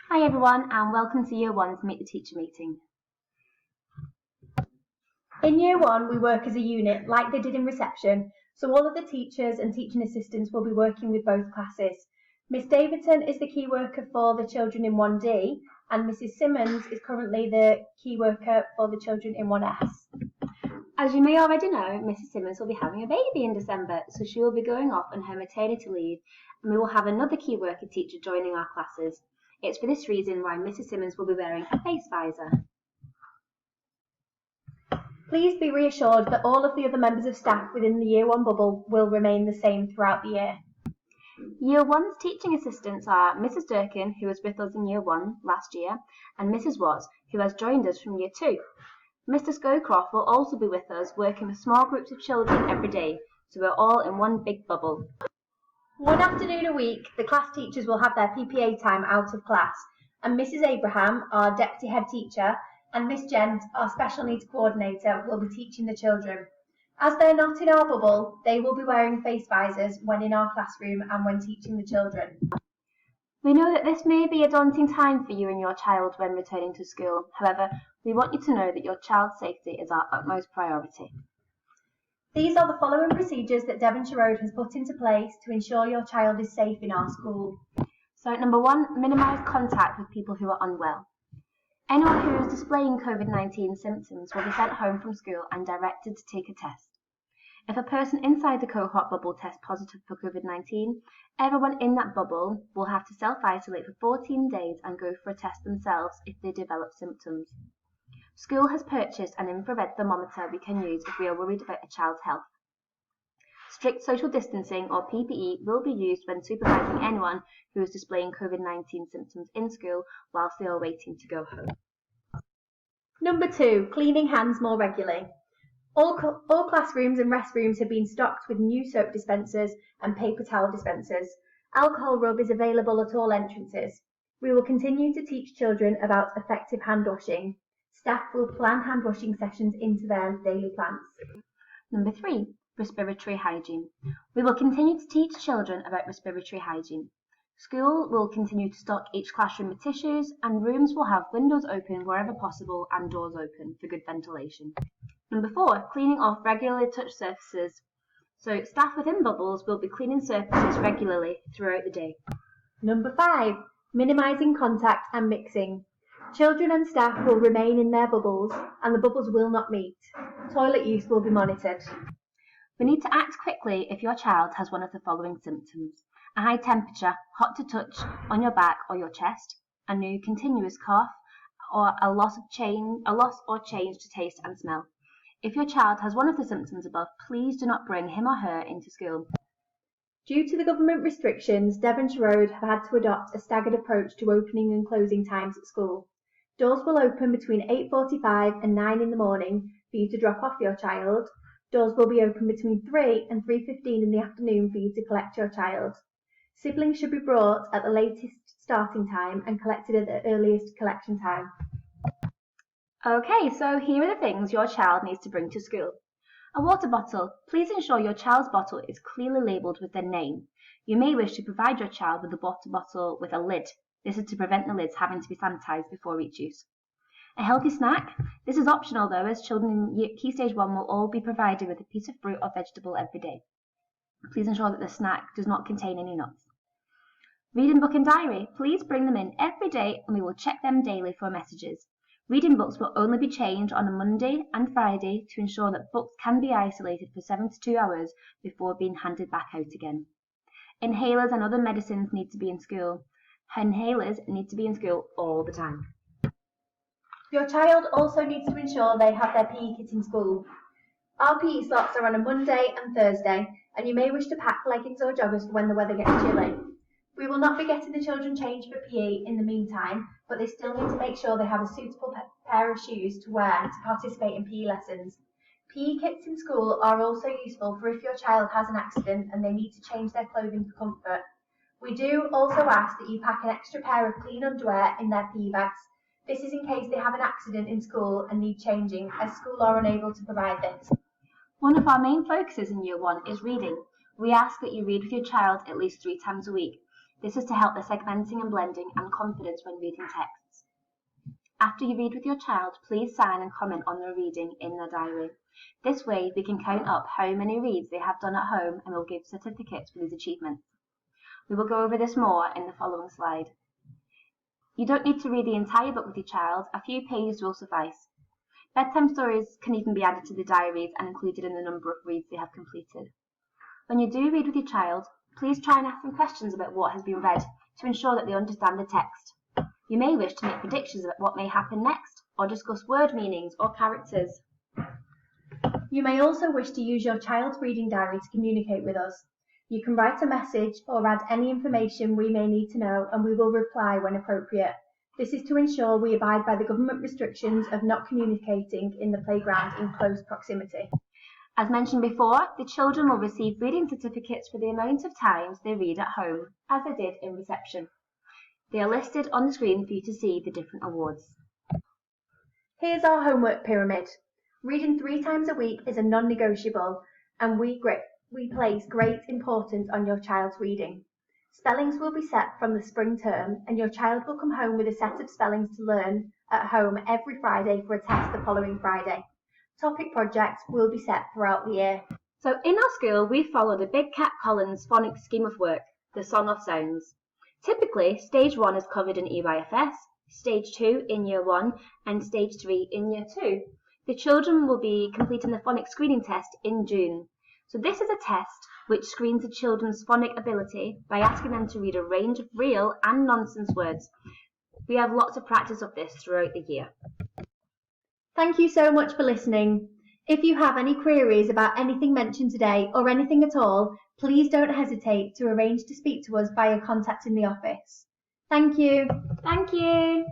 Hi everyone and welcome to Year 1's Meet the Teacher meeting. In Year 1 we work as a unit like they did in reception, so all of the teachers and teaching assistants will be working with both classes. Miss Davidson is the key worker for the children in 1D and Mrs Simmons is currently the key worker for the children in 1S. As you may already know, Mrs Simmons will be having a baby in December, so she will be going off on her maternity leave and we will have another key worker teacher joining our classes. It's for this reason why Mrs Simmons will be wearing a face visor. Please be reassured that all of the other members of staff within the Year 1 bubble will remain the same throughout the year. Year 1's teaching assistants are Mrs Durkin, who was with us in Year 1 last year, and Mrs Watts, who has joined us from Year 2. Mr Scowcroft will also be with us, working with small groups of children every day, so we're all in one big bubble. One afternoon a week, the class teachers will have their PPA time out of class, and Mrs Abraham, our deputy head teacher, and Miss Gent, our special needs coordinator, will be teaching the children. As they're not in our bubble, they will be wearing face visors when in our classroom and when teaching the children. We know that this may be a daunting time for you and your child when returning to school. However, we want you to know that your child's safety is our utmost priority. These are the following procedures that Devonshire Road has put into place to ensure your child is safe in our school. So, number 1, minimise contact with people who are unwell. Anyone who is displaying COVID-19 symptoms will be sent home from school and directed to take a test. If a person inside the cohort bubble tests positive for COVID-19, everyone in that bubble will have to self-isolate for 14 days and go for a test themselves if they develop symptoms. School has purchased an infrared thermometer we can use if we are worried about a child's health. Strict social distancing or PPE will be used when supervising anyone who is displaying COVID-19 symptoms in school whilst they are waiting to go home. Number 2, cleaning hands more regularly. All classrooms and restrooms have been stocked with new soap dispensers and paper towel dispensers. Alcohol rub is available at all entrances. We will continue to teach children about effective hand washing. Staff will plan hand washing sessions into their daily plans. Number 3, respiratory hygiene. We will continue to teach children about respiratory hygiene. School will continue to stock each classroom with tissues, and rooms will have windows open wherever possible and doors open for good ventilation. Number 4, cleaning off regularly touched surfaces. So staff within bubbles will be cleaning surfaces regularly throughout the day. Number 5, minimising contact and mixing. Children and staff will remain in their bubbles and the bubbles will not meet. Toilet use will be monitored. We need to act quickly if your child has one of the following symptoms: a high temperature, hot to touch on your back or your chest, a new continuous cough, or a loss or change to taste and smell. If your child has one of the symptoms above, please do not bring him or her into school. Due to the government restrictions, Devonshire Road have had to adopt a staggered approach to opening and closing times at school. Doors will open between 8:45 and 9 in the morning for you to drop off your child. Doors will be open between 3 and 3:15 in the afternoon for you to collect your child. Siblings should be brought at the latest starting time and collected at the earliest collection time. Okay, so here are the things your child needs to bring to school. A water bottle. Please ensure your child's bottle is clearly labelled with their name. You may wish to provide your child with a water bottle with a lid. This is to prevent the lids having to be sanitised before each use. A healthy snack. This is optional though, as children in Key Stage 1 will all be provided with a piece of fruit or vegetable every day. Please ensure that the snack does not contain any nuts. Reading book and diary. Please bring them in every day and we will check them daily for messages. Reading books will only be changed on a Monday and Friday to ensure that books can be isolated for 72 hours before being handed back out again. Inhalers and other medicines need to be in school. Inhalers need to be in school all the time. Your child also needs to ensure they have their PE kit in school. Our PE slots are on a Monday and Thursday, and you may wish to pack leggings or joggers for when the weather gets chilly. We will not be getting the children changed for PE in the meantime, but they still need to make sure they have a suitable pair of shoes to wear to participate in PE lessons. PE kits in school are also useful for if your child has an accident and they need to change their clothing for comfort. We do also ask that you pack an extra pair of clean underwear in their PE bags. This is in case they have an accident in school and need changing, as school are unable to provide this. One of our main focuses in Year 1 is reading. We ask that you read with your child at least 3 times a week. This is to help their segmenting and blending and confidence when reading texts. After you read with your child, please sign and comment on their reading in their diary. This way, we can count up how many reads they have done at home and will give certificates for these achievements. We will go over this more in the following slide. You don't need to read the entire book with your child, a few pages will suffice. Bedtime stories can even be added to the diaries and included in the number of reads they have completed. When you do read with your child, please try and ask them questions about what has been read to ensure that they understand the text. You may wish to make predictions about what may happen next, or discuss word meanings or characters. You may also wish to use your child's reading diary to communicate with us. You can write a message or add any information we may need to know, and we will reply when appropriate. This is to ensure we abide by the government restrictions of not communicating in the playground in close proximity. As mentioned before, the children will receive reading certificates for the amount of times they read at home, as they did in reception. They are listed on the screen for you to see the different awards. Here's our homework pyramid. Reading 3 times a week is a non-negotiable, and we place great importance on your child's reading. Spellings will be set from the spring term, and your child will come home with a set of spellings to learn at home every Friday for a test the following Friday. Topic projects will be set throughout the year. So in our school, we follow the Big Cat Collins phonics scheme of work, the Song of Sounds. Typically, Stage 1 is covered in EYFS, Stage 2 in Year 1, and Stage 3 in Year 2. The children will be completing the phonics screening test in June. So this is a test which screens the children's phonic ability by asking them to read a range of real and nonsense words. We have lots of practice of this throughout the year. Thank you so much for listening. If you have any queries about anything mentioned today or anything at all, please don't hesitate to arrange to speak to us via contacting the office. Thank you. Thank you.